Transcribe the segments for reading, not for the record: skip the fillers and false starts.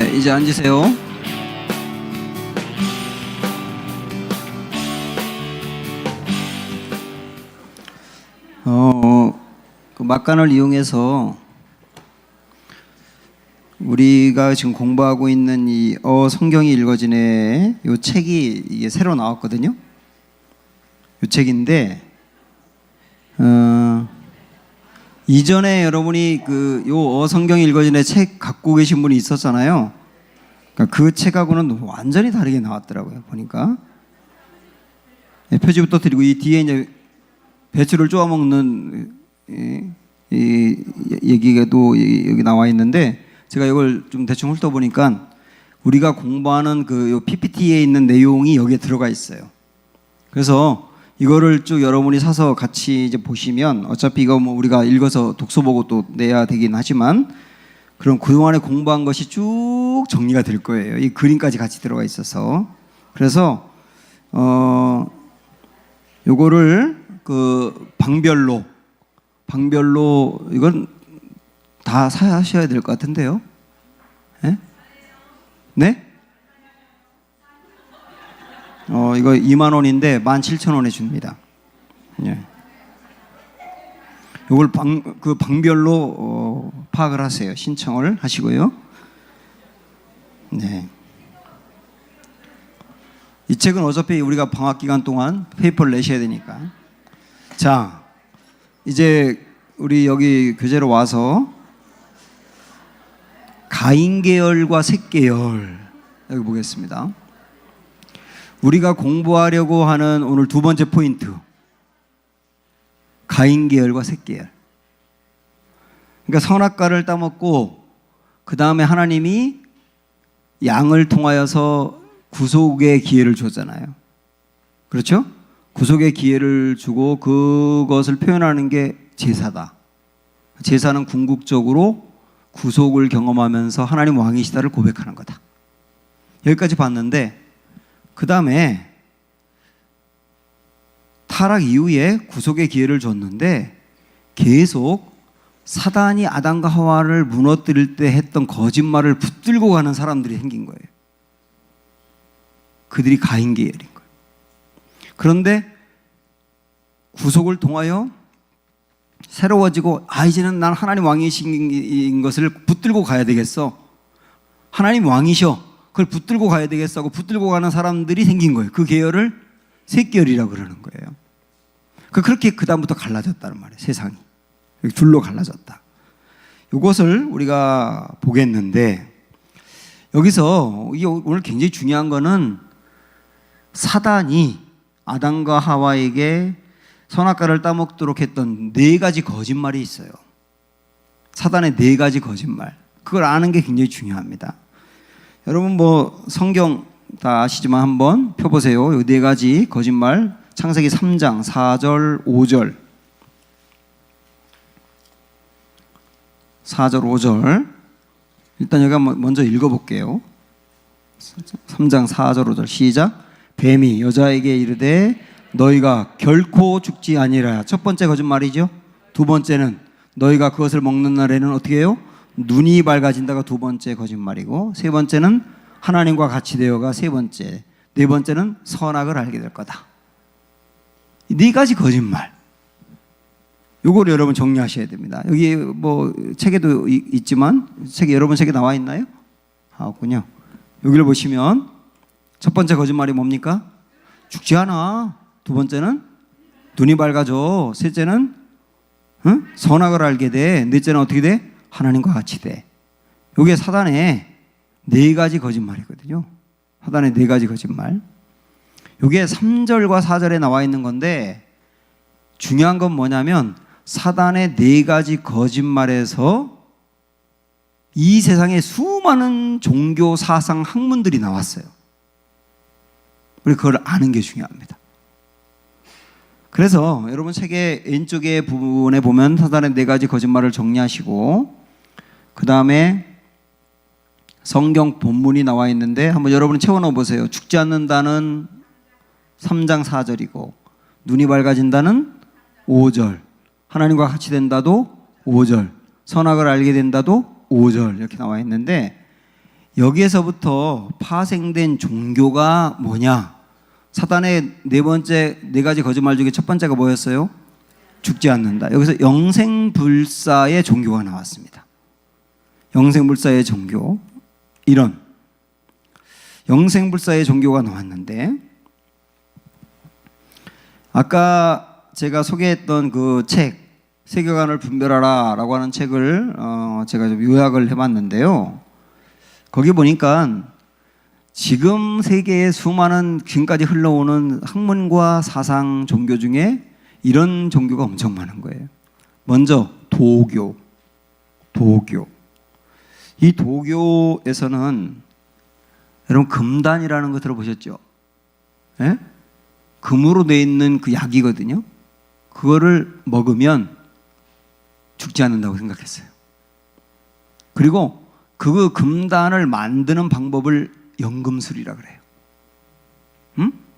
네, 이제 앉으세요. 그 막간을 이용해서 우리가 지금 공부하고 있는 이 성경이 읽어지네 이 책이 이게 새로 나왔거든요. 이 책인데 이전에 여러분이 요 성경이 읽어지네 책 갖고 계신 분이 있었잖아요. 그러니까 그 책하고는 완전히 다르게 나왔더라고요. 보니까 표지부터 드리고 이 뒤에 이제 배추를 쪼아 먹는 이 얘기가 또 여기 나와 있는데 제가 이걸 좀 대충 훑어보니까 우리가 공부하는 요 PPT에 있는 내용이 여기에 들어가 있어요. 그래서 이거를 쭉 여러분이 사서 같이 이제 보시면 어차피 이거 뭐 우리가 읽어서 독서 보고 또 내야 되긴 하지만 그럼 그동안에 공부한 것이 쭉 정리가 될 거예요. 이 그림까지 같이 들어가 있어서. 그래서 요거를 방별로 이건 다 사셔야 될 것 같은데요. 네? 네? 이거 2만 원인데 17,000원에 줍니다. 예. 이걸 방별로 파악을 하세요. 신청을 하시고요. 네. 이 책은 어차피 우리가 방학 기간 동안 페이퍼를 내셔야 되니까. 자, 이제 우리 여기 교재로 와서 가인 계열과 셋 계열 여기 보겠습니다. 우리가 공부하려고 하는 오늘 두 번째 포인트, 가인 계열과 셋 계열. 그러니까 선악과를 따먹고 그 다음에 하나님이 양을 통하여서 구속의 기회를 줬잖아요. 그렇죠? 구속의 기회를 주고 그것을 표현하는 게 제사다. 제사는 궁극적으로 구속을 경험하면서 하나님 왕이시다를 고백하는 거다. 여기까지 봤는데 그 다음에 타락 이후에 구속의 기회를 줬는데 계속 사단이 아담과 하와를 무너뜨릴 때 했던 거짓말을 붙들고 가는 사람들이 생긴 거예요. 그들이 가인 계열인 거예요. 그런데 구속을 통하여 새로워지고 이제는 난 하나님 왕이신 것을 붙들고 가야 되겠어. 하나님 왕이셔. 그걸 붙들고 가야 되겠어 하고 붙들고 가는 사람들이 생긴 거예요. 그 계열을 셋 계열이라고 그러는 거예요. 그렇게 그 다음부터 갈라졌다는 말이에요. 세상이 둘로 갈라졌다. 이것을 우리가 보겠는데 여기서 이게 오늘 굉장히 중요한 거는 사단이 아담과 하와에게 선악과를 따먹도록 했던 4가지 거짓말이 있어요. 사단의 4가지 거짓말. 그걸 아는 게 굉장히 중요합니다. 여러분 뭐 성경 다 아시지만 한번 펴보세요. 이 4가지 거짓말. 창세기 3장 4절 5절 4절 5절 일단 여기 한번 먼저 읽어볼게요. 3장 4절 5절 시작. 뱀이 여자에게 이르되 너희가 결코 죽지 아니라. 첫 번째 거짓말이죠. 두 번째는 너희가 그것을 먹는 날에는 어떻게 해요? 눈이 밝아진다가 두 번째 거짓말이고, 세 번째는 하나님과 같이 되어가 세 번째, 네 번째는 선악을 알게 될 거다. 이 4가지 거짓말. 요거를 여러분 정리하셔야 됩니다. 여기 뭐 책에도 있지만 여러분 책에 나와 있나요? 없군요. 여기를 보시면 첫 번째 거짓말이 뭡니까? 죽지 않아. 두 번째는 눈이 밝아져. 셋째는 선악을 알게 돼. 넷째는 어떻게 돼? 하나님과 같이 돼. 이게 사단의 4가지 거짓말이거든요. 사단의 4가지 거짓말. 이게 3절과 4절에 나와 있는 건데 중요한 건 뭐냐면 사단의 4가지 거짓말에서 이 세상에 수많은 종교 사상 학문들이 나왔어요. 우리 그걸 아는 게 중요합니다. 그래서 여러분 책의 왼쪽에 부분에 보면 사단의 4가지 거짓말을 정리하시고 그 다음에 성경 본문이 나와 있는데 한번 여러분 채워넣어 보세요. 죽지 않는다는 3장 4절이고 눈이 밝아진다는 5절, 하나님과 같이 된다도 5절, 선악을 알게 된다도 5절 이렇게 나와 있는데 여기에서부터 파생된 종교가 뭐냐? 사단의 네 가지 거짓말 중에 첫 번째가 뭐였어요? 죽지 않는다. 여기서 영생불사의 종교가 나왔습니다. 영생불사의 종교, 이런 영생불사의 종교가 나왔는데, 아까 제가 소개했던 그 책, 세계관을 분별하라 라고 하는 책을 제가 좀 요약을 해봤는데요. 거기 보니까 지금 세계의 수많은 지금까지 흘러오는 학문과 사상 종교 중에 이런 종교가 엄청 많은 거예요. 먼저 도교. 이 도교에서는 여러분 금단이라는 거 들어보셨죠? 예? 금으로 되어 있는 그 약이거든요. 그거를 먹으면 죽지 않는다고 생각했어요. 그리고 그 금단을 만드는 방법을 연금술이라 그래요.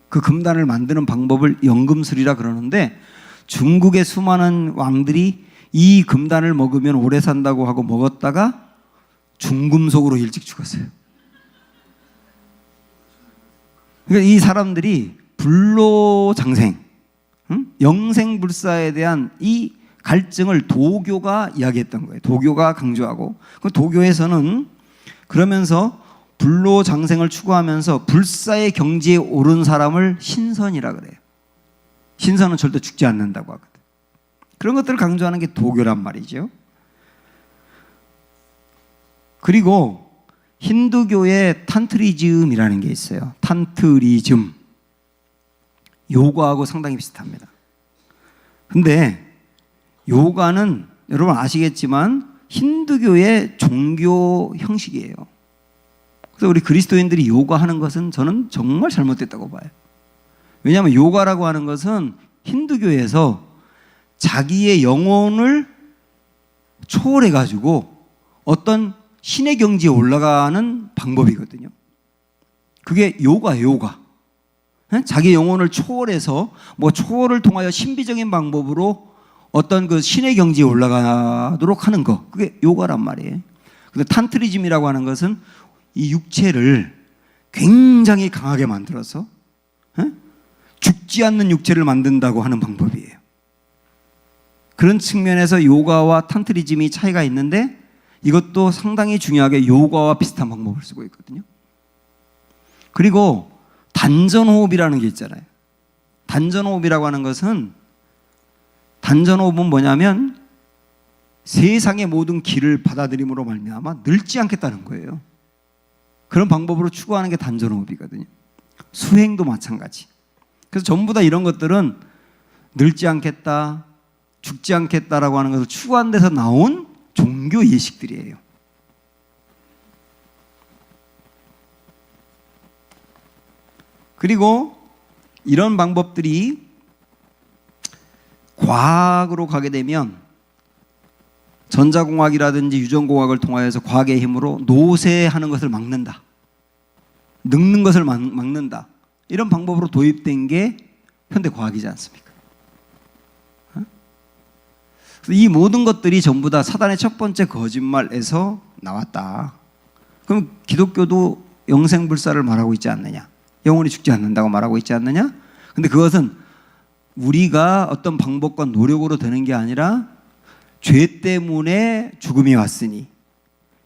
그 금단을 만드는 방법을 연금술이라 그러는데, 중국의 수많은 왕들이 이 금단을 먹으면 오래 산다고 하고 먹었다가 중금속으로 일찍 죽었어요. 그러니까 이 사람들이 불로장생, 영생불사에 대한 이 갈증을 도교가 이야기했던 거예요. 도교가 강조하고, 그 도교에서는 그러면서 불로장생을 추구하면서 불사의 경지에 오른 사람을 신선이라 그래요. 신선은 절대 죽지 않는다고 하거든. 그런 것들을 강조하는 게 도교란 말이죠. 그리고 힌두교의 탄트리즘이라는 게 있어요. 탄트리즘. 요가하고 상당히 비슷합니다. 근데 요가는 여러분 아시겠지만 힌두교의 종교 형식이에요. 그래서 우리 그리스도인들이 요가하는 것은 저는 정말 잘못됐다고 봐요. 왜냐하면 요가라고 하는 것은 힌두교에서 자기의 영혼을 초월해가지고 어떤 신의 경지에 올라가는 방법이거든요. 그게 요가예요, 요가. 자기 영혼을 초월해서 초월을 통하여 신비적인 방법으로 어떤 그 신의 경지에 올라가도록 하는 거, 그게 요가란 말이에요. 근데 탄트리즘이라고 하는 것은 이 육체를 굉장히 강하게 만들어서 죽지 않는 육체를 만든다고 하는 방법이에요. 그런 측면에서 요가와 탄트리즘이 차이가 있는데, 이것도 상당히 중요하게 요가와 비슷한 방법을 쓰고 있거든요. 그리고 단전호흡이라는 게 있잖아요. 단전호흡이라고 하는 것은, 단전호흡은 뭐냐면 세상의 모든 길을 받아들임으로 말미암아 늙지 않겠다는 거예요. 그런 방법으로 추구하는 게 단전호흡이거든요. 수행도 마찬가지. 그래서 전부 다 이런 것들은 늙지 않겠다, 죽지 않겠다라고 하는 것을 추구한 데서 나온 종교 예식들이에요. 그리고 이런 방법들이 과학으로 가게 되면 전자공학이라든지 유전공학을 통하여서 과학의 힘으로 노쇠하는 것을 막는다, 늙는 것을 막는다, 이런 방법으로 도입된 게 현대과학이지 않습니까? 이 모든 것들이 전부 다 사단의 첫 번째 거짓말에서 나왔다. 그럼 기독교도 영생불사를 말하고 있지 않느냐? 영원히 죽지 않는다고 말하고 있지 않느냐? 근데 그것은 우리가 어떤 방법과 노력으로 되는 게 아니라 죄 때문에 죽음이 왔으니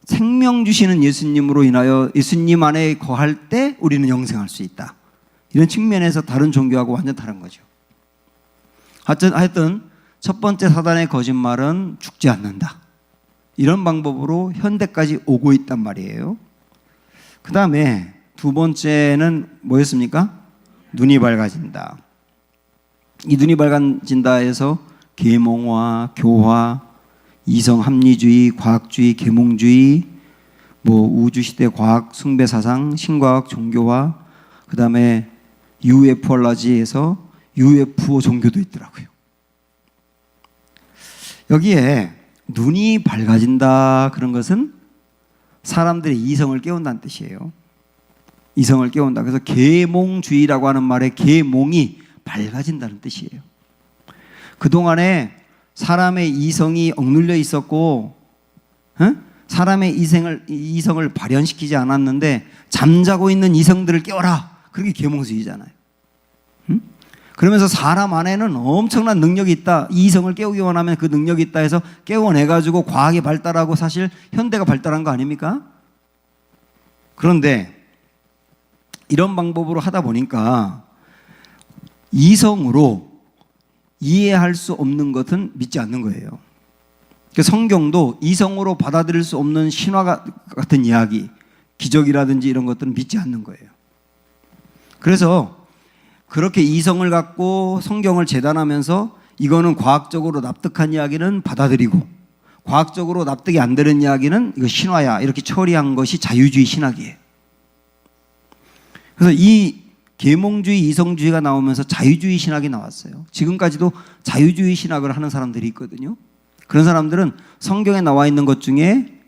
생명 주시는 예수님으로 인하여 예수님 안에 거할 때 우리는 영생할 수 있다. 이런 측면에서 다른 종교하고 완전 다른 거죠. 하여튼 첫 번째 사단의 거짓말은 죽지 않는다. 이런 방법으로 현대까지 오고 있단 말이에요. 그 다음에 두 번째는 뭐였습니까? 눈이 밝아진다. 이 눈이 밝아진다에서 계몽화, 교화, 이성합리주의, 과학주의, 계몽주의, 우주시대 과학 숭배사상, 신과학 종교화, 그 다음에 UFO라지에서 UFO 종교도 있더라고요. 여기에 눈이 밝아진다 그런 것은 사람들의 이성을 깨운다는 뜻이에요. 이성을 깨운다. 그래서 계몽주의라고 하는 말에 계몽이 밝아진다는 뜻이에요. 그동안에 사람의 이성이 억눌려 있었고 사람의 이성을 발현시키지 않았는데 잠자고 있는 이성들을 깨워라. 그게 계몽주의잖아요. 그러면서 사람 안에는 엄청난 능력이 있다. 이 이성을 깨우기 원하면 그 능력이 있다 해서 깨워내가지고 과학이 발달하고 사실 현대가 발달한 거 아닙니까? 그런데 이런 방법으로 하다 보니까 이성으로 이해할 수 없는 것은 믿지 않는 거예요. 성경도 이성으로 받아들일 수 없는 신화 같은 이야기, 기적이라든지 이런 것들은 믿지 않는 거예요. 그래서 그렇게 이성을 갖고 성경을 재단하면서 이거는 과학적으로 납득한 이야기는 받아들이고 과학적으로 납득이 안 되는 이야기는 이거 신화야 이렇게 처리한 것이 자유주의 신학이에요. 그래서 이 계몽주의, 이성주의가 나오면서 자유주의 신학이 나왔어요. 지금까지도 자유주의 신학을 하는 사람들이 있거든요. 그런 사람들은 성경에 나와 있는 것 중에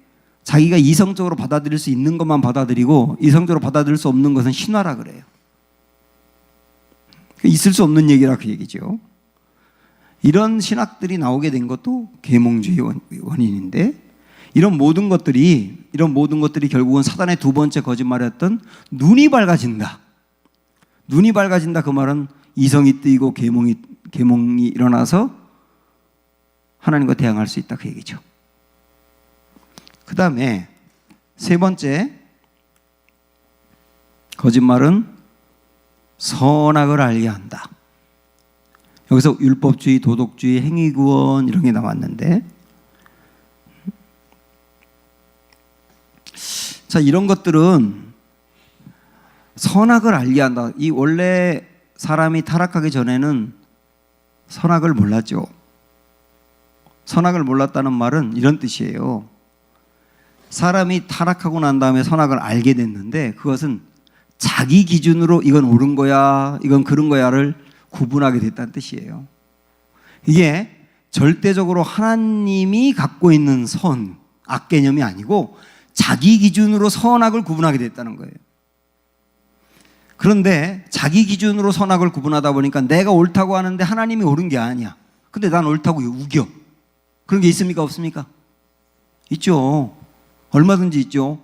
자기가 이성적으로 받아들일 수 있는 것만 받아들이고 이성적으로 받아들일 수 없는 것은 신화라 그래요. 있을 수 없는 얘기라 그 얘기죠. 이런 신학들이 나오게 된 것도 계몽주의 원인인데 이런 모든 것들이 결국은 사단의 두 번째 거짓말이었던 눈이 밝아진다. 눈이 밝아진다 그 말은 이성이 뜨이고 계몽이 일어나서 하나님과 대항할 수 있다 그 얘기죠. 그 다음에 세 번째 거짓말은 선악을 알게 한다. 여기서 율법주의, 도덕주의, 행위구원 이런 게 나왔는데 자, 이런 것들은 선악을 알게 한다. 이 원래 사람이 타락하기 전에는 선악을 몰랐죠. 선악을 몰랐다는 말은 이런 뜻이에요. 사람이 타락하고 난 다음에 선악을 알게 됐는데 그것은 자기 기준으로 이건 옳은 거야, 이건 그런 거야를 구분하게 됐다는 뜻이에요. 이게 절대적으로 하나님이 갖고 있는 선, 악 개념이 아니고 자기 기준으로 선악을 구분하게 됐다는 거예요. 그런데 자기 기준으로 선악을 구분하다 보니까 내가 옳다고 하는데 하나님이 옳은 게 아니야. 근데 난 옳다고 우겨. 그런 게 있습니까? 없습니까? 있죠. 얼마든지 있죠.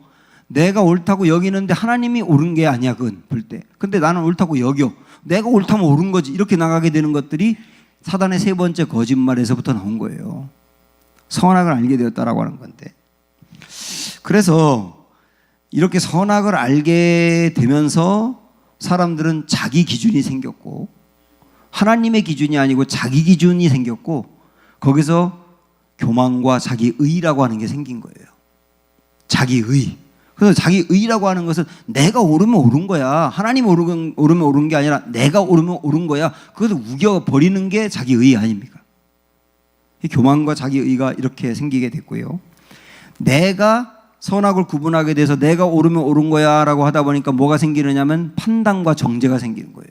내가 옳다고 여기는데 하나님이 옳은 게 아니야, 그건 볼 때. 근데 나는 옳다고 여겨. 내가 옳다면 옳은 거지. 이렇게 나가게 되는 것들이 사단의 세 번째 거짓말에서부터 나온 거예요. 선악을 알게 되었다라고 하는 건데. 그래서 이렇게 선악을 알게 되면서 사람들은 자기 기준이 생겼고 하나님의 기준이 아니고 자기 기준이 생겼고 거기서 교만과 자기의라고 하는 게 생긴 거예요. 자기의. 그래서 자기의라고 하는 것은 내가 옳으면 옳은 거야. 하나님 옳으면 옳은 게 아니라 내가 옳으면 옳은 거야. 그것을 우겨버리는 게 자기의 아닙니까? 이 교만과 자기의가 이렇게 생기게 됐고요. 내가 선악을 구분하게 돼서 내가 옳으면 옳은 거야 라고 하다 보니까 뭐가 생기느냐면 판단과 정죄가 생기는 거예요.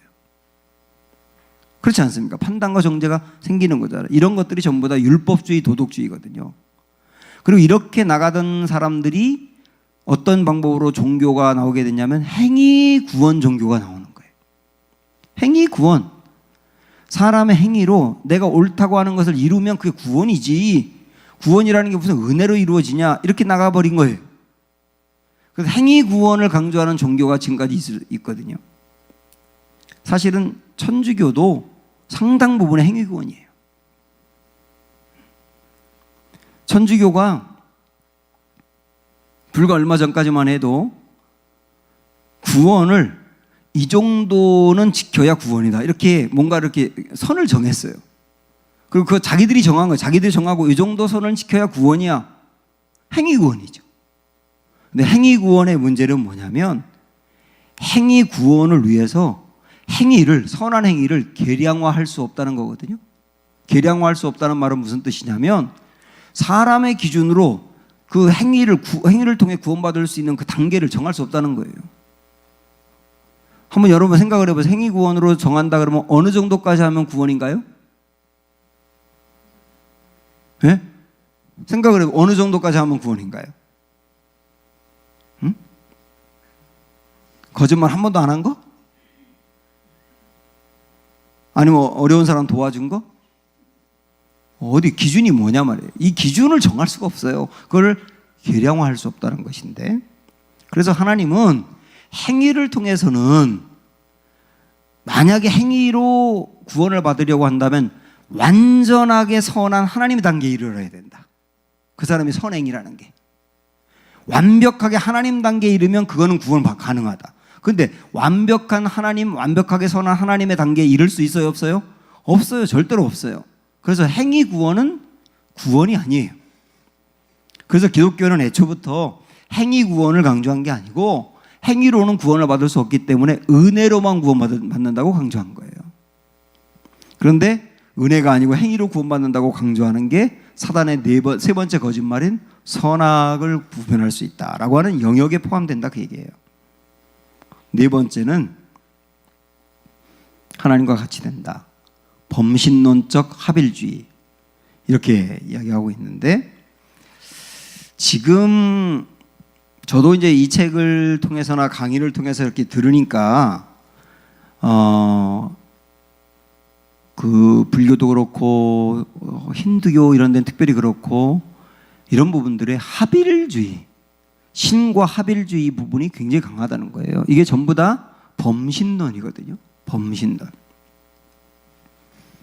그렇지 않습니까? 판단과 정죄가 생기는 거잖아요. 이런 것들이 전부 다 율법주의, 도덕주의거든요. 그리고 이렇게 나가던 사람들이 어떤 방법으로 종교가 나오게 됐냐면 행위 구원 종교가 나오는 거예요. 행위 구원. 사람의 행위로 내가 옳다고 하는 것을 이루면 그게 구원이지. 구원이라는 게 무슨 은혜로 이루어지냐 이렇게 나가버린 거예요. 그래서 행위 구원을 강조하는 종교가 지금까지 있거든요. 사실은 천주교도 상당 부분의 행위 구원이에요. 천주교가 불과 얼마 전까지만 해도 구원을 이 정도는 지켜야 구원이다. 이렇게 뭔가 이렇게 선을 정했어요. 그리고 그거 자기들이 정한 거예요. 자기들이 정하고 이 정도 선을 지켜야 구원이야. 행위 구원이죠. 근데 행위 구원의 문제는 뭐냐면 행위 구원을 위해서 행위를, 선한 행위를 계량화할 수 없다는 거거든요. 계량화할 수 없다는 말은 무슨 뜻이냐면 사람의 기준으로 그 행위를 통해 구원받을 수 있는 그 단계를 정할 수 없다는 거예요. 한번 여러분 생각을 해보세요. 행위 구원으로 정한다 그러면 어느 정도까지 하면 구원인가요? 네? 생각을 해보세요. 어느 정도까지 하면 구원인가요? 응? 거짓말 한 번도 안 한 거? 아니면 어려운 사람 도와준 거? 어디 기준이 뭐냐 말이에요. 이 기준을 정할 수가 없어요. 그걸 계량화할 수 없다는 것인데, 그래서 하나님은 행위를 통해서는, 만약에 행위로 구원을 받으려고 한다면 완전하게 선한 하나님의 단계에 이르러야 된다. 그 사람이 선행이라는 게 완벽하게 하나님 단계에 이르면 그거는 구원 가능하다. 그런데 완벽한 하나님, 완벽하게 선한 하나님의 단계에 이를 수 있어요, 없어요? 없어요. 절대로 없어요. 그래서 행위 구원은 구원이 아니에요. 그래서 기독교는 애초부터 행위 구원을 강조한 게 아니고, 행위로는 구원을 받을 수 없기 때문에 은혜로만 구원받는다고 강조한 거예요. 그런데 은혜가 아니고 행위로 구원받는다고 강조하는 게 사단의 세 번째 거짓말인 선악을 구분할 수 있다라고 하는 영역에 포함된다, 그 얘기예요. 네 번째는 하나님과 같이 된다. 범신론적 합일주의, 이렇게 이야기하고 있는데, 지금 저도 이제 이 책을 통해서나 강의를 통해서 이렇게 들으니까 그 불교도 그렇고 힌두교 이런 데는 특별히 그렇고, 이런 부분들의 합일주의, 신과 합일주의 부분이 굉장히 강하다는 거예요. 이게 전부 다 범신론이거든요. 범신론.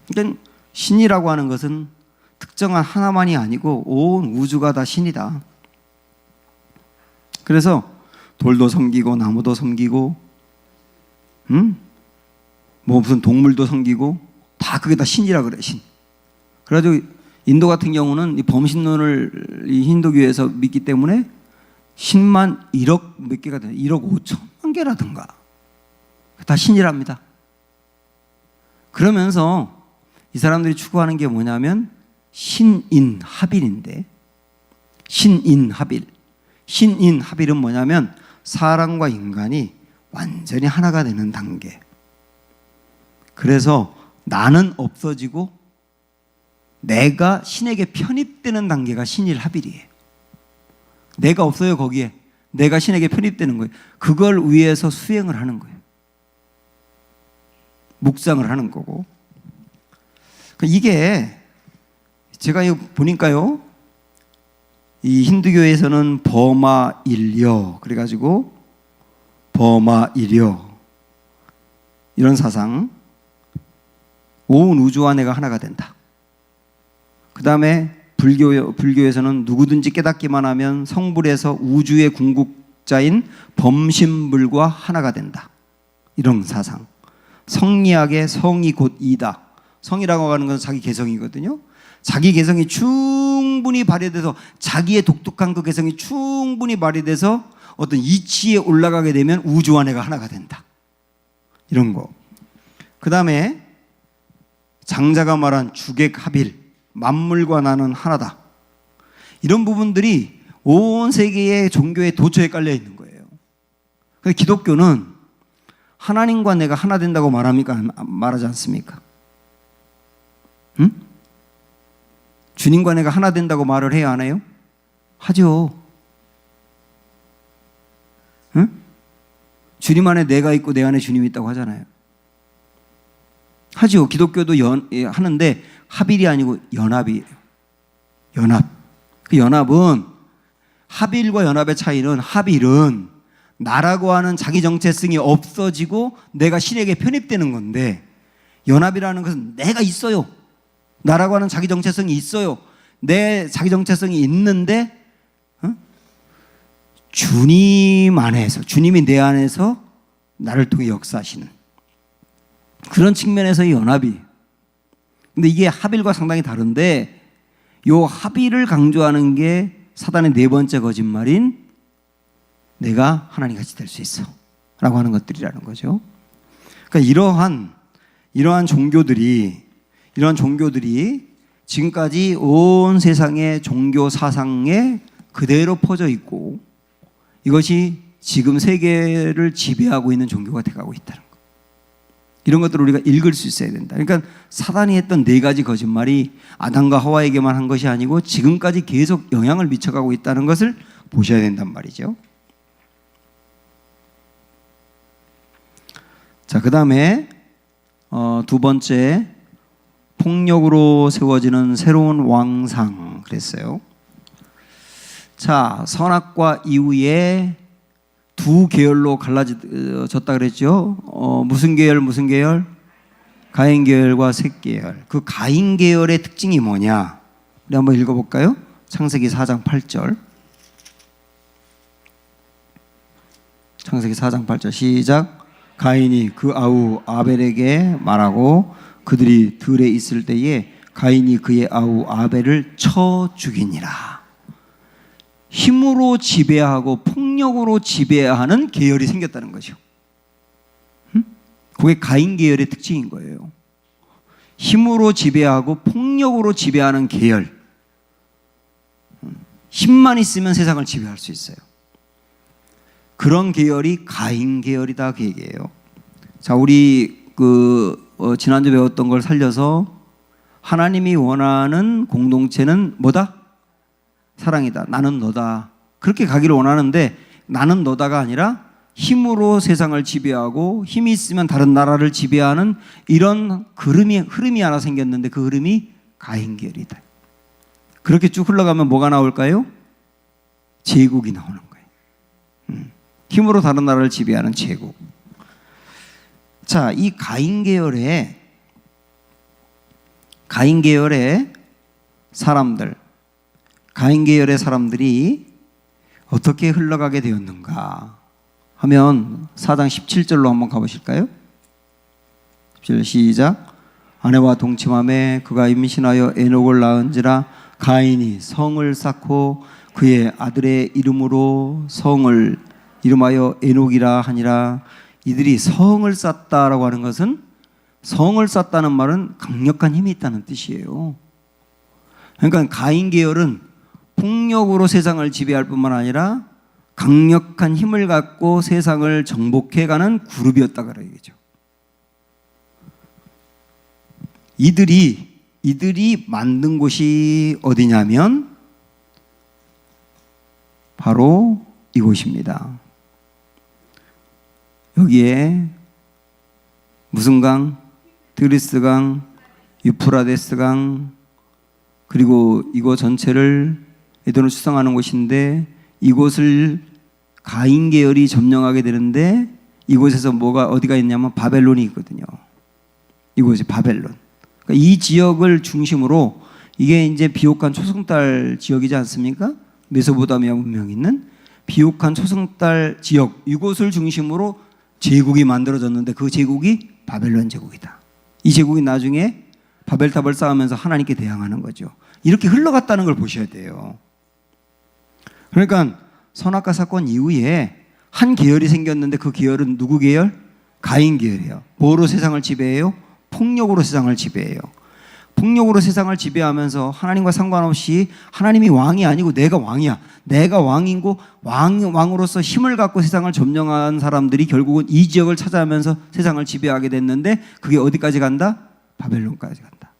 그러니까 신이라고 하는 것은 특정한 하나만이 아니고 온 우주가 다 신이다. 그래서 돌도 섬기고 나무도 섬기고, 뭐 무슨 동물도 섬기고, 다 그게 다 신이라 그래, 신. 그래가지고 인도 같은 경우는 이 범신론을 이 힌두교에서 믿기 때문에 신만 1억 몇 개가 돼요. 1억 5천만 개라든가 다 신이랍니다. 그러면서 이 사람들이 추구하는 게 뭐냐면 신인합일인데, 신인합일. 신인합일은 뭐냐면 사람과 인간이 완전히 하나가 되는 단계. 그래서 나는 없어지고 내가 신에게 편입되는 단계가 신일합일이에요. 내가 없어요, 거기에. 내가 신에게 편입되는 거예요. 그걸 위해서 수행을 하는 거예요. 묵상을 하는 거고. 이게 제가 이거 보니까요, 이 힌두교에서는 버마일려, 그래가지고 버마일려, 이런 사상, 온 우주와 내가 하나가 된다. 그 다음에 불교에서는 누구든지 깨닫기만 하면 성불에서 우주의 궁극자인 범신불과 하나가 된다. 이런 사상. 성리학의 성이 곧 이다. 성이라고 하는 것은 자기 개성이거든요. 자기 개성이 충분히 발휘돼서, 자기의 독특한 그 개성이 충분히 발휘돼서 어떤 이치에 올라가게 되면 우주와 내가 하나가 된다. 이런 거. 그 다음에 장자가 말한 주객합일, 만물과 나는 하나다. 이런 부분들이 온 세계의 종교의 도처에 깔려 있는 거예요. 그래서 기독교는 하나님과 내가 하나 된다고 말합니까? 말하지 않습니까? 응? 주님과 내가 하나 된다고 말을 해야 하나요? 하죠. 응? 주님 안에 내가 있고 내 안에 주님이 있다고 하잖아요. 하죠. 기독교도 하는데 합일이 아니고 연합이에요. 연합. 그 연합은, 합일과 연합의 차이는, 합일은 나라고 하는 자기 정체성이 없어지고 내가 신에게 편입되는 건데, 연합이라는 것은 내가 있어요. 나라고 하는 자기 정체성이 있어요. 내 자기 정체성이 있는데 주님 안에서, 주님이 내 안에서 나를 통해 역사하시는 그런 측면에서의 연합이. 근데 이게 합일과 상당히 다른데, 이 합일을 강조하는 게 사단의 네 번째 거짓말인 내가 하나님 같이 될 수 있어 라고 하는 것들이라는 거죠. 그러니까 이러한 종교들이 지금까지 온 세상의 종교 사상에 그대로 퍼져 있고, 이것이 지금 세계를 지배하고 있는 종교가 돼가고 있다는 거. 이런 것들을 우리가 읽을 수 있어야 된다. 그러니까 사단이 했던 네 가지 거짓말이 아담과 하와에게만 한 것이 아니고 지금까지 계속 영향을 미쳐가고 있다는 것을 보셔야 된단 말이죠. 자, 그 다음에 두 번째, 폭력으로 세워지는 새로운 왕상 그랬어요. 자, 선악과 이후에 두 계열로 갈라졌다 그랬죠. 무슨 계열, 무슨 계열? 가인 계열과 셋 계열. 그 가인 계열의 특징이 뭐냐? 우리 한번 읽어볼까요? 창세기 4장 8절. 창세기 4장 8절 시작. 가인이 그 아우 아벨에게 말하고 그들이 들에 있을 때에 가인이 그의 아우 아벨을 쳐 죽이니라. 힘으로 지배하고 폭력으로 지배하는 계열이 생겼다는 거죠. 그게 가인 계열의 특징인 거예요. 힘으로 지배하고 폭력으로 지배하는 계열. 힘만 있으면 세상을 지배할 수 있어요. 그런 계열이 가인 계열이다 그 얘기예요. 자, 우리 지난주 배웠던 걸 살려서 하나님이 원하는 공동체는 뭐다? 사랑이다. 나는 너다. 그렇게 가기를 원하는데 나는 너다가 아니라 힘으로 세상을 지배하고 힘이 있으면 다른 나라를 지배하는 이런 흐름이 하나 생겼는데 그 흐름이 가인 계열이다. 그렇게 쭉 흘러가면 뭐가 나올까요? 제국이 나오는 거예요. 힘으로 다른 나라를 지배하는 제국. 자, 이 가인 계열의 사람들이 어떻게 흘러가게 되었는가 하면 4장 17절로 한번 가보실까요? 17절 시작. 아내와 동침함에 그가 임신하여 에녹을 낳은지라 가인이 성을 쌓고 그의 아들의 이름으로 성을 이름하여 에녹이라 하니라. 이들이 성을 쌓다라고 하는 것은, 성을 쌓다는 말은 강력한 힘이 있다는 뜻이에요. 그러니까 가인 계열은 폭력으로 세상을 지배할 뿐만 아니라 강력한 힘을 갖고 세상을 정복해가는 그룹이었다 그런 얘기죠. 이들이 만든 곳이 어디냐면 바로 이곳입니다. 여기에 무슨 강? 드리스강, 유프라데스강, 그리고 이곳 전체를 에돔을 수성하는 곳인데 이곳을 가인 계열이 점령하게 되는데 이곳에서 어디가 있냐면 바벨론이 있거든요. 이곳이 바벨론. 그러니까 이 지역을 중심으로 이게 이제 비옥한 초승달 지역이지 않습니까? 메소포타미아 문명이 있는 비옥한 초승달 지역, 이곳을 중심으로 제국이 만들어졌는데 그 제국이 바벨론 제국이다. 이 제국이 나중에 바벨탑을 쌓으면서 하나님께 대항하는 거죠. 이렇게 흘러갔다는 걸 보셔야 돼요. 그러니까 선악과 사건 이후에 한 계열이 생겼는데 그 계열은 누구 계열? 가인 계열이에요. 뭐로 세상을 지배해요? 폭력으로 세상을 지배해요. 폭력으로 세상을 지배하면서 하나님과 상관없이 하나님이 왕이 아니고 내가 왕이야. 내가 왕이고 왕으로서 힘을 갖고 세상을 점령한 사람들이 결국은 이 지역을 차지하면서 세상을 지배하게 됐는데 그게 어디까지 간다? 바벨론까지 간다.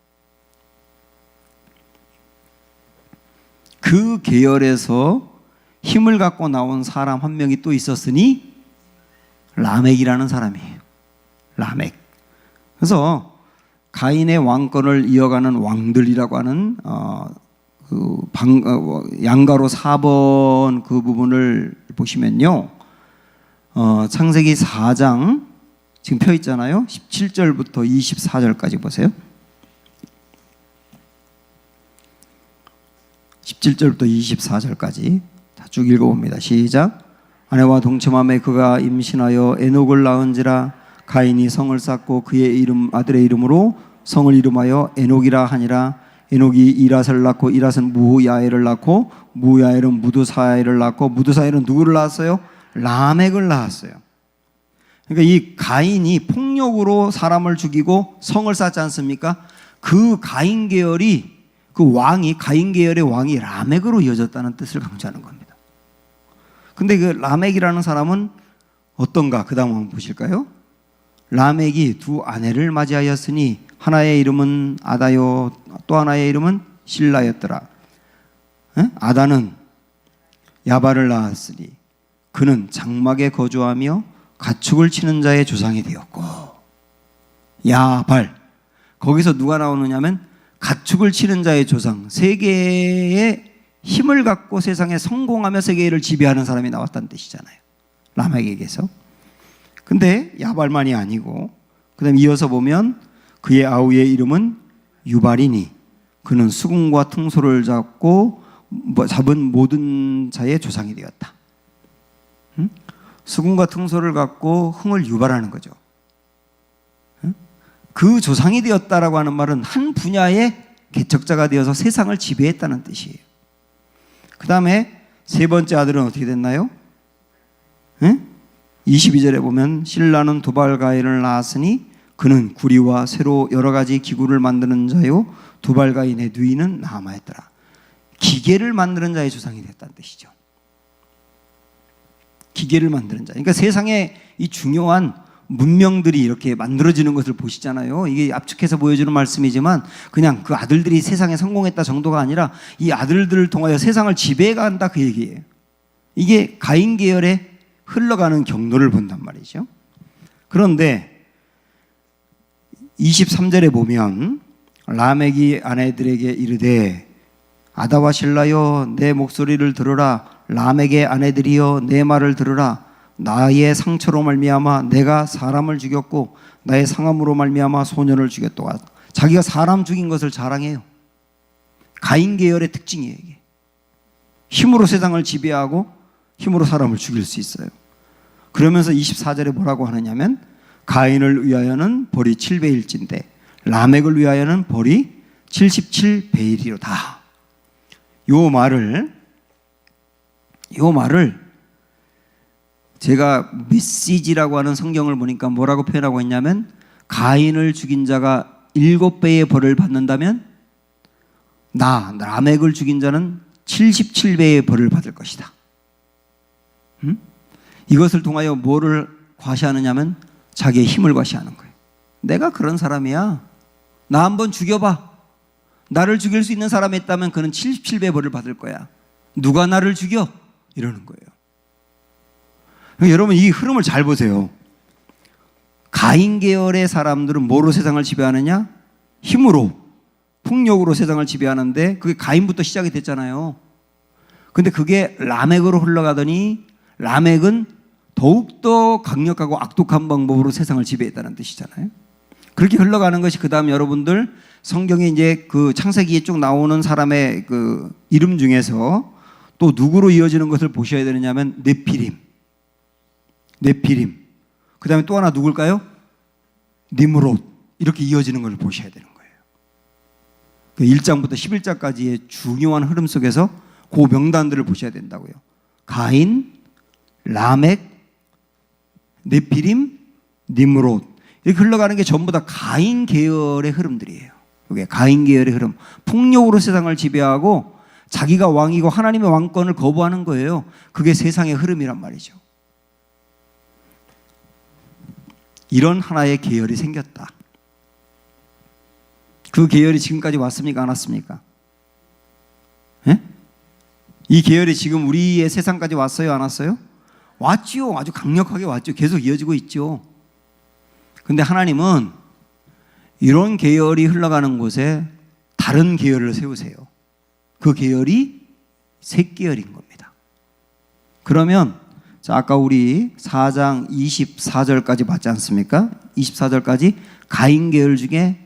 그 계열에서 힘을 갖고 나온 사람 한 명이 또 있었으니 라멕이라는 사람이에요. 라멕. 그래서 가인의 왕권을 이어가는 왕들이라고 하는 양가로 4번 그 부분을 보시면요, 창세기 4장 지금 펴 있잖아요. 17절부터 24절까지 보세요. 17절부터 24절까지 쭉 읽어봅니다. 시작. 아내와 동침함에 그가 임신하여 에녹을 낳은지라 가인이 성을 쌓고 그의 아들의 이름으로 성을 이름하여 에녹이라 하니라. 에녹이 이랏을 낳고 이랏은 무야엘을 낳고 무야엘은 무두사엘을 낳고 무두사엘은 누구를 낳았어요? 라멕을 낳았어요. 그러니까 이 가인이 폭력으로 사람을 죽이고 성을 쌓지 않습니까? 그 가인 계열이 가인 계열의 왕이 라멕으로 이어졌다는 뜻을 강조하는 겁니다. 근데 그 라멕이라는 사람은 어떤가? 그 다음 한번 보실까요? 라멕이 두 아내를 맞이하였으니 하나의 이름은 아다요 또 하나의 이름은 실라였더라. 아다는 야발을 낳았으니 그는 장막에 거주하며 가축을 치는 자의 조상이 되었고, 야발, 거기서 누가 나오느냐면 가축을 치는 자의 조상, 세 개의 힘을 갖고 세상에 성공하며 세계를 지배하는 사람이 나왔다는 뜻이잖아요. 라멕에게서. 근데 야발만이 아니고 그다음 이어서 보면 그의 아우의 이름은 유발이니 그는 수금과 퉁소를 잡은 모든 자의 조상이 되었다. 수금과 퉁소를 갖고 흥을 유발하는 거죠. 그 조상이 되었다라고 하는 말은 한 분야의 개척자가 되어서 세상을 지배했다는 뜻이에요. 그 다음에 세 번째 아들은 어떻게 됐나요? 22절에 보면 신라는 두발가인을 낳았으니 그는 구리와 새로 여러 가지 기구를 만드는 자요 두발가인의 누이는 나아마였더라. 기계를 만드는 자의 조상이 됐다는 뜻이죠. 기계를 만드는 자. 그러니까 세상에 이 중요한 문명들이 이렇게 만들어지는 것을 보시잖아요. 이게 압축해서 보여주는 말씀이지만 그냥 그 아들들이 세상에 성공했다 정도가 아니라 이 아들들을 통하여 세상을 지배해간다 그 얘기예요. 이게 가인 계열에 흘러가는 경로를 본단 말이죠. 그런데 23절에 보면 라멕이 아내들에게 이르되 아다와 실라여 내 목소리를 들으라. 라멕의 아내들이여 내 말을 들으라. 나의 상처로 말미암아 내가 사람을 죽였고 나의 상함으로 말미암아 소년을 죽였도다. 자기가 사람 죽인 것을 자랑해요. 가인 계열의 특징이에요. 이게. 힘으로 세상을 지배하고 힘으로 사람을 죽일 수 있어요. 그러면서 24절에 뭐라고 하느냐면 가인을 위하여는 벌이 7배일진데 라멕을 위하여는 벌이 77배이리로다. 요 말을 제가 메시지라고 하는 성경을 보니까 뭐라고 표현하고 있냐면 가인을 죽인 자가 7배의 벌을 받는다면 라멕을 죽인 자는 77배의 벌을 받을 것이다. 이것을 통하여 뭐를 과시하느냐면 자기의 힘을 과시하는 거예요. 내가 그런 사람이야. 나 한번 죽여봐. 나를 죽일 수 있는 사람이 있다면 그는 77배 벌을 받을 거야. 누가 나를 죽여? 이러는 거예요. 여러분 이 흐름을 잘 보세요. 가인 계열의 사람들은 뭐로 세상을 지배하느냐? 힘으로, 폭력으로 세상을 지배하는데 그게 가인부터 시작이 됐잖아요. 근데 그게 라멕으로 흘러가더니 라멕은 더욱더 강력하고 악독한 방법으로 세상을 지배했다는 뜻이잖아요. 그렇게 흘러가는 것이 그 다음 여러분들 성경에 이제 그 창세기에 쭉 나오는 사람의 그 이름 중에서 또 누구로 이어지는 것을 보셔야 되느냐면 네피림. 그 다음에 또 하나 누굴까요? 니므롯. 이렇게 이어지는 걸 보셔야 되는 거예요. 그 1장부터 11장까지의 중요한 흐름 속에서 그 명단들을 보셔야 된다고요. 가인, 라멕, 네피림, 니므롯. 이렇게 흘러가는 게 전부 다 가인 계열의 흐름들이에요. 이게 가인 계열의 흐름. 폭력으로 세상을 지배하고 자기가 왕이고 하나님의 왕권을 거부하는 거예요. 그게 세상의 흐름이란 말이죠. 이런 하나의 계열이 생겼다. 그 계열이 지금까지 왔습니까? 안 왔습니까? 예? 이 계열이 지금 우리의 세상까지 왔어요? 안 왔어요? 왔죠. 아주 강력하게 왔죠. 계속 이어지고 있죠. 근데 하나님은 이런 계열이 흘러가는 곳에 다른 계열을 세우세요. 그 계열이 셋 계열인 겁니다. 그러면 자, 아까 우리 4장 24절까지 봤지 않습니까? 24절까지 가인 계열 중에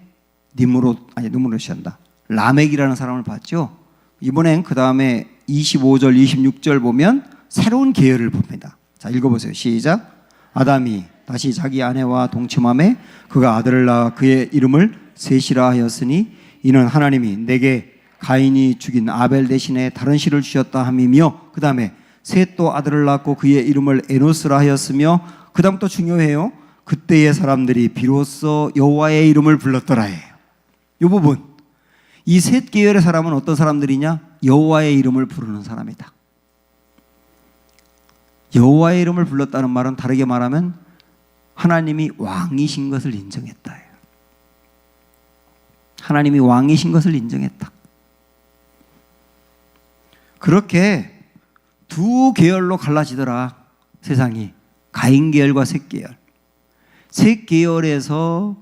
느므롯이란다. 라멕이라는 사람을 봤죠. 이번엔 그 다음에 25절, 26절 보면 새로운 계열을 봅니다. 자, 읽어보세요. 시작. 아담이 다시 자기 아내와 동침함에 그가 아들을 낳아 그의 이름을 셋이라 하였으니 이는 하나님이 내게 가인이 죽인 아벨 대신에 다른 씨를 주셨다 함이며 그 다음에 셋 또 아들을 낳고 그의 이름을 에노스라 하였으며 그 다음 또 중요해요. 그때의 사람들이 비로소 여호와의 이름을 불렀더라예요. 이 부분, 이 셋 계열의 사람은 어떤 사람들이냐? 여호와의 이름을 부르는 사람이다. 여호와의 이름을 불렀다는 말은 다르게 말하면 하나님이 왕이신 것을 인정했다. 하나님이 왕이신 것을 인정했다. 그렇게 두 계열로 갈라지더라. 세상이 가인 계열과 셋 계열. 셋 계열에서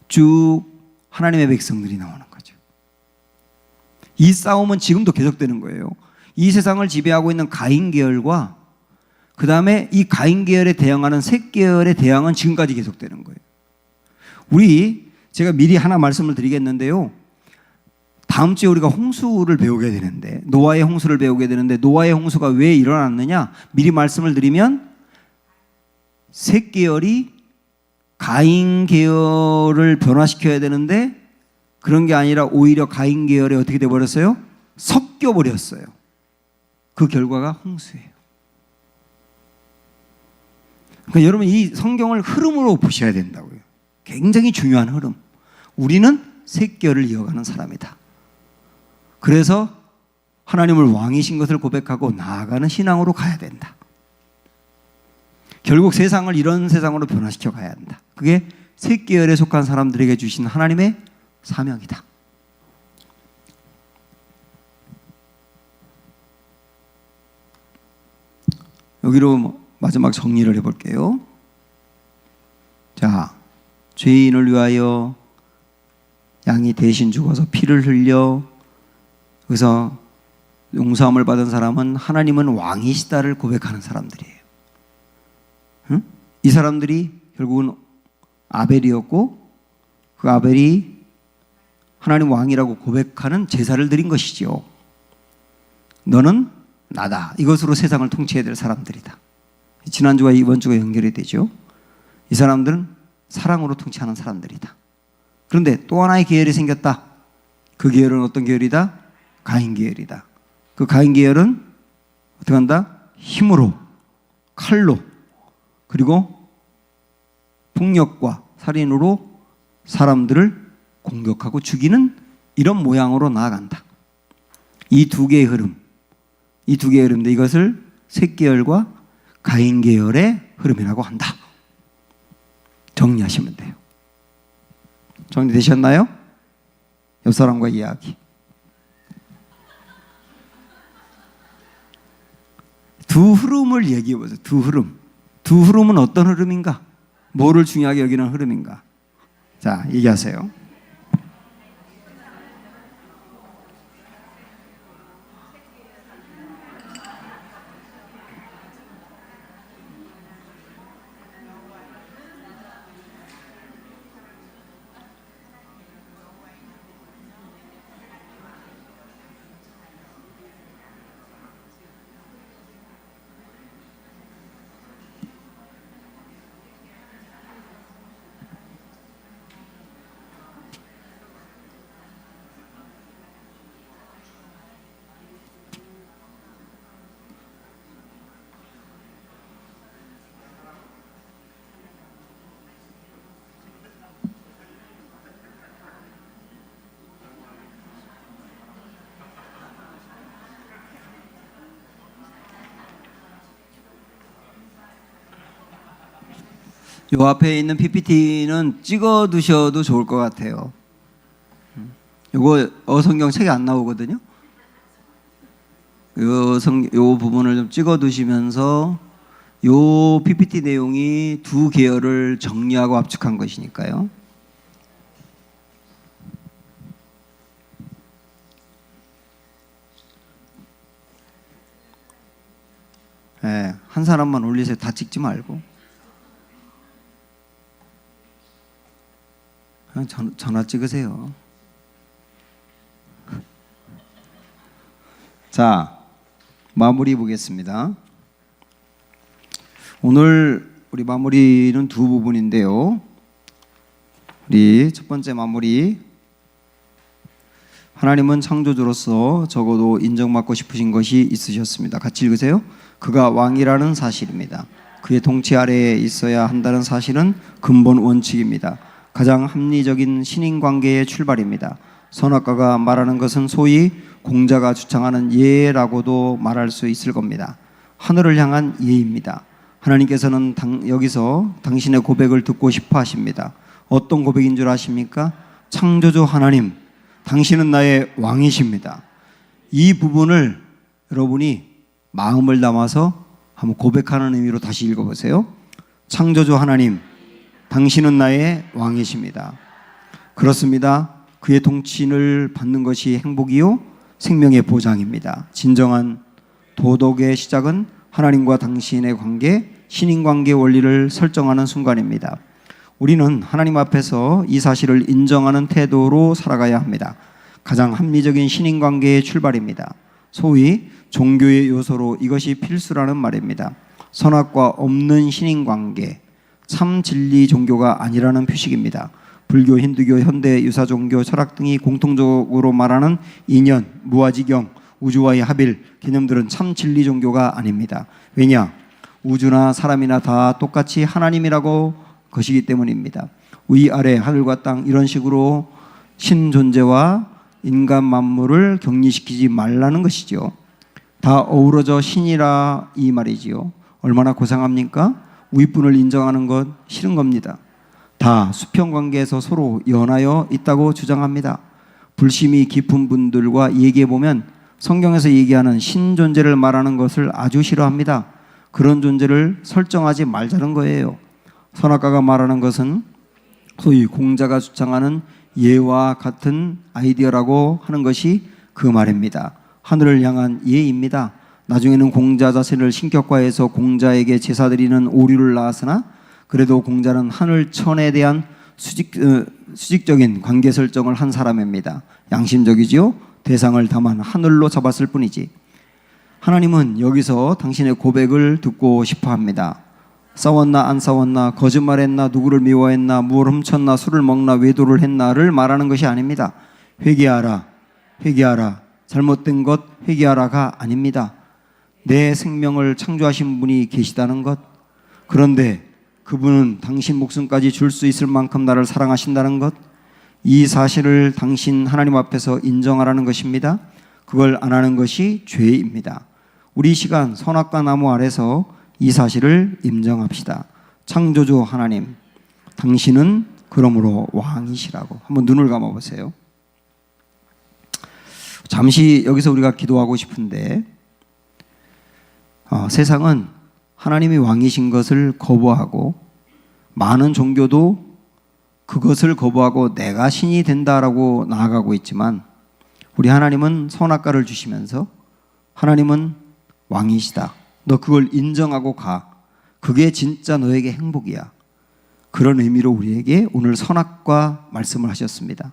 쭉 하나님의 백성들이 나오는 거죠. 이 싸움은 지금도 계속되는 거예요. 이 세상을 지배하고 있는 가인 계열과 그 다음에 이 가인 계열에 대항하는 셋 계열의 대항은 지금까지 계속되는 거예요. 제가 미리 하나 말씀을 드리겠는데요. 다음 주에 우리가 홍수를 배우게 되는데, 노아의 홍수를 배우게 되는데, 노아의 홍수가 왜 일어났느냐? 미리 말씀을 드리면, 셋 계열이 가인 계열을 변화시켜야 되는데, 그런 게 아니라 오히려 가인 계열에 어떻게 돼버렸어요? 섞여버렸어요. 그 결과가 홍수예요. 그러니까 여러분, 이 성경을 흐름으로 보셔야 된다고요. 굉장히 중요한 흐름. 우리는 셋 계열을 이어가는 사람이다. 그래서 하나님을 왕이신 것을 고백하고 나아가는 신앙으로 가야 된다. 결국 세상을 이런 세상으로 변화시켜 가야 한다. 그게 셋 계열에 속한 사람들에게 주신 하나님의 사명이다. 여기로 마지막 정리를 해볼게요. 자, 죄인을 위하여 양이 대신 죽어서 피를 흘려, 그래서 용서함을 받은 사람은 하나님은 왕이시다를 고백하는 사람들이에요. 응? 이 사람들이 결국은 아벨이었고, 그 아벨이 하나님 왕이라고 고백하는 제사를 드린 것이지요. 너는 나다. 이것으로 세상을 통치해야 될 사람들이다. 지난주와 이번 주가 연결이 되죠. 이 사람들은 사랑으로 통치하는 사람들이다. 그런데 또 하나의 계열이 생겼다. 그 계열은 어떤 계열이다? 가인 계열이다. 그 가인 계열은 어떻게 한다? 힘으로, 칼로, 그리고 폭력과 살인으로 사람들을 공격하고 죽이는 이런 모양으로 나아간다. 이 두 개의 흐름, 이 두 개의 흐름인데 이것을 셋 계열과 가인 계열의 흐름이라고 한다. 정리하시면 돼요. 정리되셨나요? 옆 사람과 이야기. 두 흐름을 얘기해 보세요. 두 흐름. 두 흐름은 어떤 흐름인가? 뭐를 중요하게 여기는 흐름인가? 자, 얘기하세요. 요 앞에 있는 PPT는 찍어 두셔도 좋을 것 같아요. 요거 어성경 책에 안 나오거든요. 요 부분을 좀 찍어 두시면서 요 PPT 내용이 두 계열을 정리하고 압축한 것이니까요. 네, 한 사람만 올리세요. 다 찍지 말고. 전화 찍으세요. 자, 마무리 보겠습니다. 오늘 우리 마무리는 두 부분인데요. 우리 첫 번째 마무리, 하나님은 창조주로서 적어도 인정받고 싶으신 것이 있으셨습니다. 같이 읽으세요. 그가 왕이라는 사실입니다. 그의 통치 아래에 있어야 한다는 사실은 근본 원칙입니다. 가장 합리적인 신인관계의 출발입니다. 선악과가 말하는 것은 소위 공자가 주창하는 예라고도 말할 수 있을 겁니다. 하늘을 향한 예입니다. 하나님께서는 여기서 당신의 고백을 듣고 싶어 하십니다. 어떤 고백인 줄 아십니까? 창조주 하나님, 당신은 나의 왕이십니다. 이 부분을 여러분이 마음을 담아서 한번 고백하는 의미로 다시 읽어보세요. 창조주 하나님, 당신은 나의 왕이십니다. 그렇습니다. 그의 통치를 받는 것이 행복이요 생명의 보장입니다. 진정한 도덕의 시작은 하나님과 당신의 관계, 신인관계 원리를 설정하는 순간입니다. 우리는 하나님 앞에서 이 사실을 인정하는 태도로 살아가야 합니다. 가장 합리적인 신인관계의 출발입니다. 소위 종교의 요소로 이것이 필수라는 말입니다. 선악과 없는 신인관계, 참 진리 종교가 아니라는 표식입니다. 불교, 힌두교, 현대, 유사 종교, 철학 등이 공통적으로 말하는 인연, 무아지경, 우주와의 합일 개념들은 참 진리 종교가 아닙니다. 왜냐? 우주나 사람이나 다 똑같이 하나님이라고 것이기 때문입니다. 위아래 하늘과 땅 이런 식으로 신존재와 인간 만물을 격리시키지 말라는 것이죠. 다 어우러져 신이라 이 말이지요. 얼마나 고상합니까? 윗분을 인정하는 것 싫은 겁니다. 다 수평관계에서 서로 연하여 있다고 주장합니다. 불심이 깊은 분들과 얘기해보면 성경에서 얘기하는 신존재를 말하는 것을 아주 싫어합니다. 그런 존재를 설정하지 말자는 거예요. 선악과가 말하는 것은 소위 공자가 주장하는 예와 같은 아이디어라고 하는 것이 그 말입니다. 하늘을 향한 예입니다. 나중에는 공자 자신을 신격화해서 공자에게 제사 드리는 오류를 낳았으나 그래도 공자는 하늘천에 대한 수직적인 관계 설정을 한 사람입니다. 양심적이지요. 대상을 다만 하늘로 잡았을 뿐이지. 하나님은 여기서 당신의 고백을 듣고 싶어 합니다. 싸웠나 안 싸웠나, 거짓말했나, 누구를 미워했나, 무엇을 훔쳤나, 술을 먹나, 외도를 했나를 말하는 것이 아닙니다. 회개하라, 회개하라, 잘못된 것 회개하라가 아닙니다. 내 생명을 창조하신 분이 계시다는 것, 그런데 그분은 당신 목숨까지 줄 수 있을 만큼 나를 사랑하신다는 것, 이 사실을 당신 하나님 앞에서 인정하라는 것입니다. 그걸 안 하는 것이 죄입니다. 우리 시간 선악과 나무 아래서 이 사실을 인정합시다. 창조주 하나님, 당신은 그러므로 왕이시라고. 한번 눈을 감아보세요. 잠시 여기서 우리가 기도하고 싶은데 세상은 하나님이 왕이신 것을 거부하고 많은 종교도 그것을 거부하고 내가 신이 된다라고 나아가고 있지만 우리 하나님은 선악과를 주시면서 하나님은 왕이시다. 너 그걸 인정하고 가. 그게 진짜 너에게 행복이야. 그런 의미로 우리에게 오늘 선악과 말씀을 하셨습니다.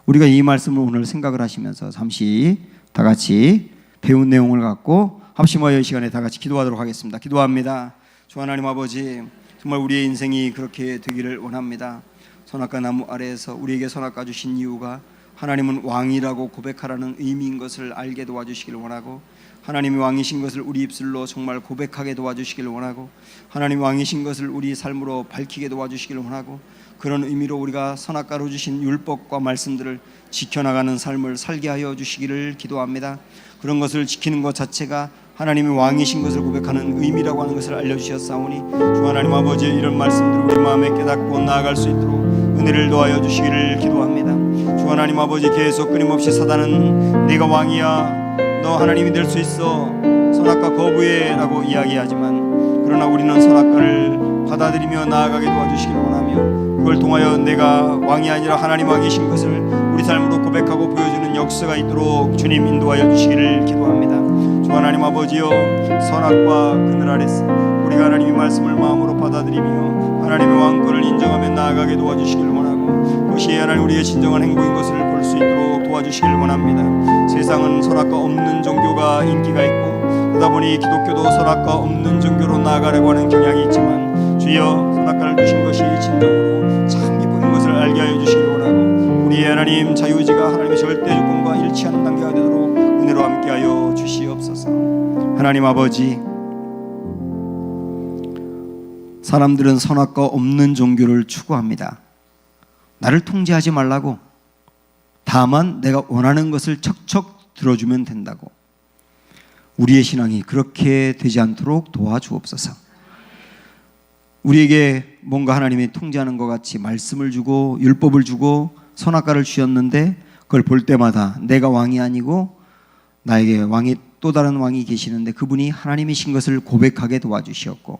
우리가 이 말씀을 오늘 생각을 하시면서 잠시 다 같이 배운 내용을 갖고 합심하여 이 시간에 다 같이 기도하도록 하겠습니다. 기도합니다. 주 하나님 아버지, 정말 우리의 인생이 그렇게 되기를 원합니다. 선악과 나무 아래에서 우리에게 선악과 주신 이유가 하나님은 왕이라고 고백하라는 의미인 것을 알게 도와주시기를 원하고, 하나님이 왕이신 것을 우리 입술로 정말 고백하게 도와주시기를 원하고, 하나님 왕이신 것을 우리 삶으로 밝히게 도와주시기를 원하고, 그런 의미로 우리가 선악과로 주신 율법과 말씀들을 지켜나가는 삶을 살게 하여 주시기를 기도합니다. 그런 것을 지키는 것 자체가 하나님이 왕이신 것을 고백하는 의미라고 하는 것을 알려주셨사오니 주 하나님 아버지, 이런 말씀들을 우리 마음에 깨닫고 나아갈 수 있도록 은혜를 도하여 주시기를 기도합니다. 주 하나님 아버지, 계속 끊임없이 사단은 네가 왕이야, 너 하나님이 될 수 있어, 선악과 거부해 라고 이야기하지만, 그러나 우리는 선악과를 받아들이며 나아가게 도와주시기를 원하며, 그걸 통하여 내가 왕이 아니라 하나님 왕이신 것을 우리 삶으로 고백하고 보여주는 역사가 있도록 주님 인도하여 주시기를 기도합니다. 주 하나님 아버지여, 선악과 그늘 아래서 우리가 하나님의 말씀을 마음으로 받아들이며 하나님의 왕권을 인정하며 나아가게 도와주시기를 원하고, 그것이 하나님 우리의 진정한 행복인 것을 볼 수 있도록 도와주시기를 원합니다. 세상은 선악과 없는 종교가 인기가 있고, 그러다 보니 기독교도 선악과 없는 종교로 나아가려고 하는 경향이 있지만, 주여 선악과를 주신 것이 진정으로 참 기쁨인 것을 알게 하여 주시기를 원하고, 우리의 하나님 자유의지가 하나님의 절대 주권과 일치하는 단계가 되도록 은혜로 함께하여 주시옵소서. 하나님 아버지, 사람들은 선악과 없는 종교를 추구합니다. 나를 통제하지 말라고, 다만 내가 원하는 것을 척척 들어주면 된다고. 우리의 신앙이 그렇게 되지 않도록 도와주옵소서. 우리에게 뭔가 하나님이 통제하는 것 같이 말씀을 주고 율법을 주고 선악과를 주셨는데, 그걸 볼 때마다 내가 왕이 아니고 나에게 왕이 또 다른 왕이 계시는데 그분이 하나님이신 것을 고백하게 도와주시었고,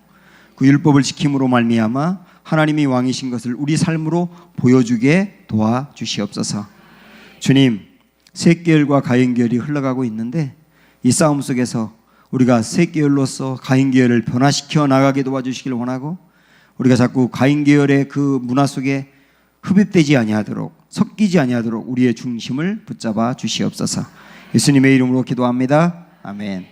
그 율법을 지킴으로 말미암아 하나님이 왕이신 것을 우리 삶으로 보여주게 도와주시옵소서. 주님, 셋계열과 가인계열이 흘러가고 있는데 이 싸움 속에서 우리가 셋계열로서 가인계열을 변화시켜 나가게 도와주시길 원하고 우리가 자꾸 가인계열의 그 문화 속에 흡입되지 아니하도록 섞이지 아니하도록 우리의 중심을 붙잡아 주시옵소서. 예수님의 이름으로 기도합니다. 아멘.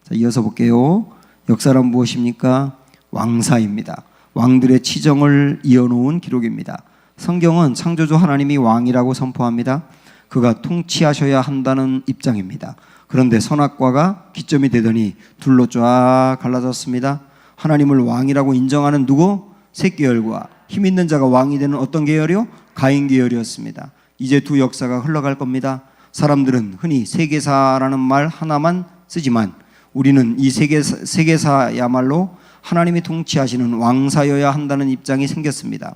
자, 이어서 볼게요. 역사란 무엇입니까? 왕사입니다. 왕들의 치정을 이어놓은 기록입니다. 성경은 창조주 하나님이 왕이라고 선포합니다. 그가 통치하셔야 한다는 입장입니다. 그런데 선악과가 기점이 되더니 둘로 쫙 갈라졌습니다. 하나님을 왕이라고 인정하는 누구? 셋계열과 힘 있는 자가 왕이 되는 어떤 계열이요? 가인 계열이었습니다. 이제 두 역사가 흘러갈 겁니다. 사람들은 흔히 세계사라는 말 하나만 쓰지만 우리는 이 세계사야말로 하나님이 통치하시는 왕사여야 한다는 입장이 생겼습니다.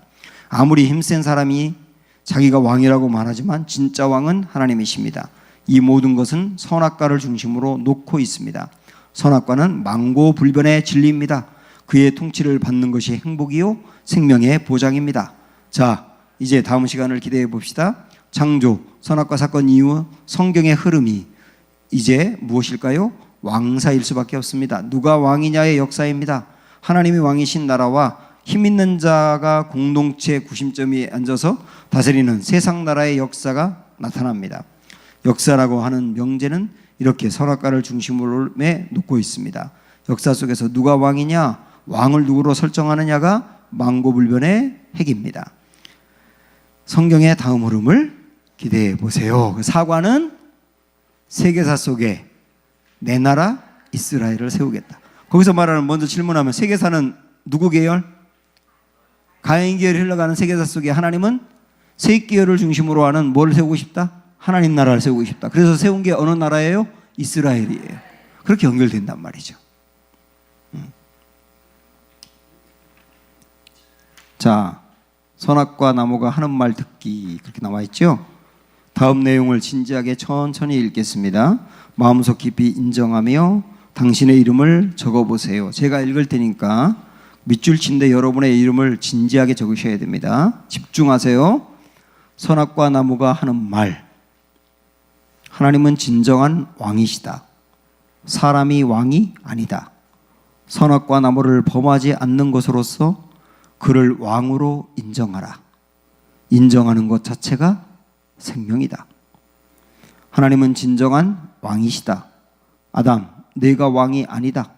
아무리 힘센 사람이 자기가 왕이라고 말하지만 진짜 왕은 하나님이십니다. 이 모든 것은 선악과를 중심으로 놓고 있습니다. 선악과는 망고불변의 진리입니다. 그의 통치를 받는 것이 행복이요 생명의 보장입니다. 자, 이제 다음 시간을 기대해 봅시다. 창조, 선악과 사건 이후 성경의 흐름이 이제 무엇일까요? 왕사일 수밖에 없습니다. 누가 왕이냐의 역사입니다. 하나님이 왕이신 나라와 힘 있는 자가 공동체 구심점에 앉아서 다스리는 세상 나라의 역사가 나타납니다. 역사라고 하는 명제는 이렇게 선악과를 중심으로 놓고 있습니다. 역사 속에서 누가 왕이냐, 왕을 누구로 설정하느냐가 망고불변의 핵입니다. 성경의 다음 흐름을 기대해 보세요. 사과는 세계사 속에 내 나라 이스라엘을 세우겠다. 거기서 말하는 먼저 질문하면 세계사는 누구 계열? 가인 계열이 흘러가는 세계사 속에 하나님은 셋 계열을 중심으로 하는 뭘 세우고 싶다? 하나님 나라를 세우고 싶다. 그래서 세운 게 어느 나라예요? 이스라엘이에요. 그렇게 연결된단 말이죠. 자, 선악과 나무가 하는 말 듣기 그렇게 나와 있죠. 다음 내용을 진지하게 천천히 읽겠습니다. 마음속 깊이 인정하며 당신의 이름을 적어보세요. 제가 읽을 테니까 밑줄 친데 여러분의 이름을 진지하게 적으셔야 됩니다. 집중하세요. 선악과 나무가 하는 말. 하나님은 진정한 왕이시다. 사람이 왕이 아니다. 선악과 나무를 범하지 않는 것으로서 그를 왕으로 인정하라. 인정하는 것 자체가 생명이다. 하나님은 진정한 왕이시다. 아담, 내가 왕이 아니다.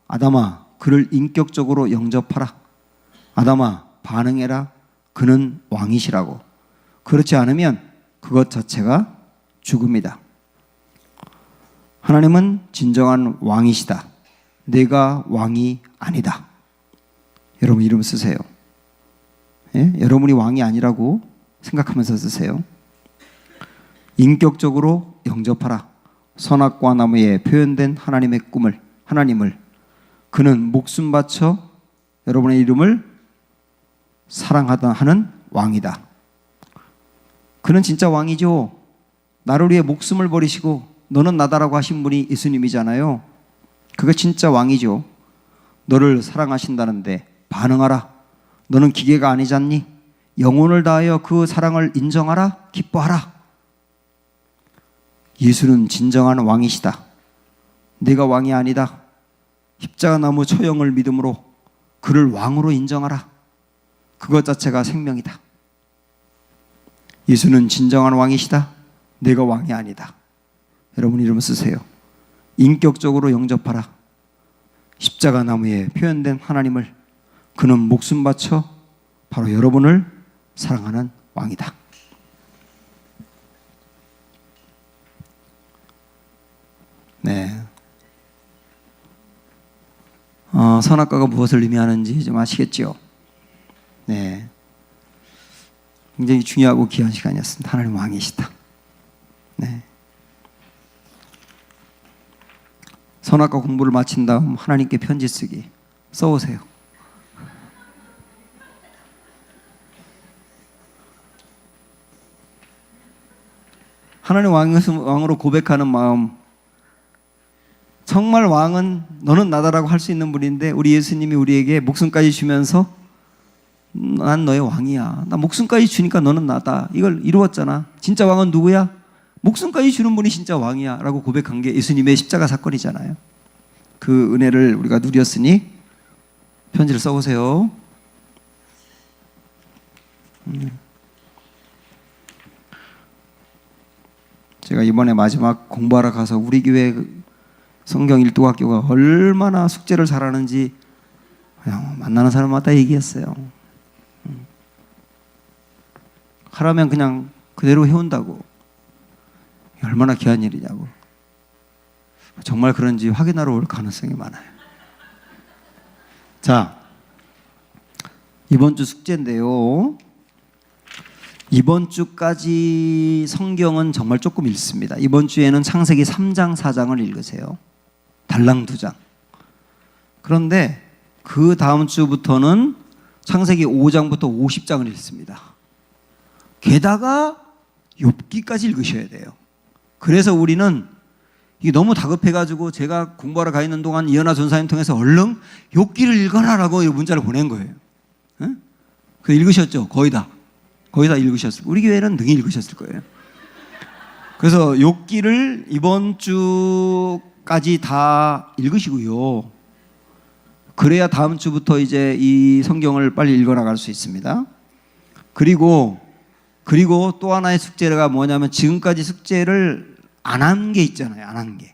아담아, 그를 인격적으로 영접하라. 아담아, 반응해라. 그는 왕이시라고. 그렇지 않으면 그것 자체가 죽음이다. 하나님은 진정한 왕이시다. 내가 왕이 아니다. 여러분 이름 쓰세요. 예? 여러분이 왕이 아니라고 생각하면서 쓰세요. 인격적으로 영접하라. 선악과 나무에 표현된 하나님의 꿈을, 하나님을 그는 목숨 바쳐 여러분의 이름을 사랑하다 하는 왕이다. 그는 진짜 왕이죠. 나를 위해 목숨을 버리시고 너는 나다라고 하신 분이 예수님이잖아요. 그가 진짜 왕이죠. 너를 사랑하신다는데 반응하라. 너는 기계가 아니잖니? 영혼을 다하여 그 사랑을 인정하라. 기뻐하라. 예수는 진정한 왕이시다. 네가 왕이 아니다. 십자가나무 처형을 믿음으로 그를 왕으로 인정하라. 그것 자체가 생명이다. 예수는 진정한 왕이시다. 내가 왕이 아니다. 여러분 이름 쓰세요. 인격적으로 영접하라. 십자가나무에 표현된 하나님을 그는 목숨 바쳐 바로 여러분을 사랑하는 왕이다. 네. 선악과가 무엇을 의미하는지 좀 아시겠죠? 네. 굉장히 중요하고 귀한 시간이었습니다. 하나님 왕이시다. 네. 선악과 공부를 마친 다음 하나님께 편지 쓰기 써오세요. 하나님 왕으로 고백하는 마음. 정말 왕은 너는 나다라고 할 수 있는 분인데 우리 예수님이 우리에게 목숨까지 주면서 난 너의 왕이야. 나 목숨까지 주니까 너는 나다. 이걸 이루었잖아. 진짜 왕은 누구야? 목숨까지 주는 분이 진짜 왕이야 라고 고백한 게 예수님의 십자가 사건이잖아요. 그 은혜를 우리가 누렸으니 편지를 써보세요. 제가 이번에 마지막 공부하러 가서 우리 교회 성경 일독학교가 얼마나 숙제를 잘하는지 그냥 만나는 사람마다 얘기했어요. 하라면 그냥 그대로 해온다고. 얼마나 귀한 일이냐고. 정말 그런지 확인하러 올 가능성이 많아요. 자, 이번 주 숙제인데요. 이번 주까지 성경은 정말 조금 읽습니다. 이번 주에는 창세기 3장, 4장을 읽으세요. 달랑 2장. 그런데 그 다음 주부터는 창세기 5장부터 50장을 읽습니다. 게다가 욥기까지 읽으셔야 돼요. 그래서 우리는 이게 너무 다급해가지고 제가 공부하러 가 있는 동안 이현아 전사님 통해서 얼른 욥기를 읽어라라고 문자를 보낸 거예요. 응? 그 읽으셨죠? 거의 다 읽으셨을 거예요. 우리 교회는 능히 읽으셨을 거예요. 그래서 욥기를 이번 주까지 다 읽으시고요. 그래야 다음 주부터 이제 이 성경을 빨리 읽어나갈 수 있습니다. 그리고 또 하나의 숙제가 뭐냐면 지금까지 숙제를 안 한 게 있잖아요. 안 한 게.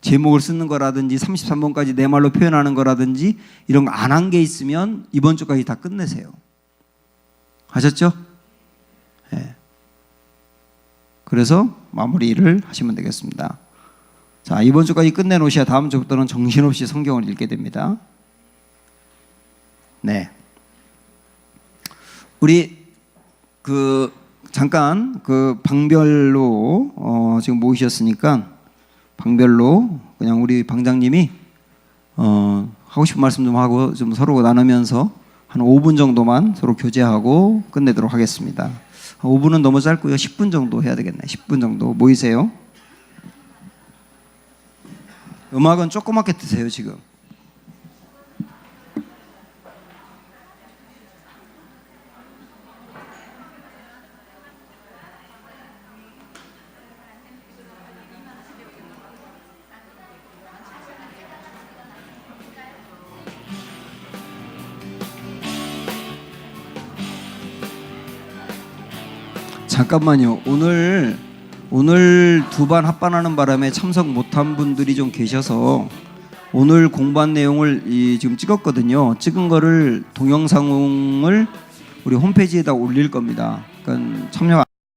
제목을 쓰는 거라든지 33번까지 내 말로 표현하는 거라든지 이런 거 안 한 게 있으면 이번 주까지 다 끝내세요. 하셨죠? 네. 그래서 마무리를 하시면 되겠습니다. 자, 이번 주까지 끝내놓으셔야 다음 주부터는 정신없이 성경을 읽게 됩니다. 네. 우리 잠깐 방별로 지금 모이셨으니까 방별로 그냥 우리 방장님이 하고 싶은 말씀 좀 하고 좀 서로 나누면서 한 5분 정도만 서로 교제하고 끝내도록 하겠습니다. 5분은 너무 짧고요. 10분 정도 해야 되겠네. 10분 정도 모이세요. 음악은 조그맣게 드세요 지금. 잠깐만요. 오늘 두 반 합반하는 바람에 참석 못한 분들이 좀 계셔서 오늘 공부한 내용을 지금 찍었거든요. 찍은 거를 동영상을 우리 홈페이지에다 올릴 겁니다. 그러니까 참여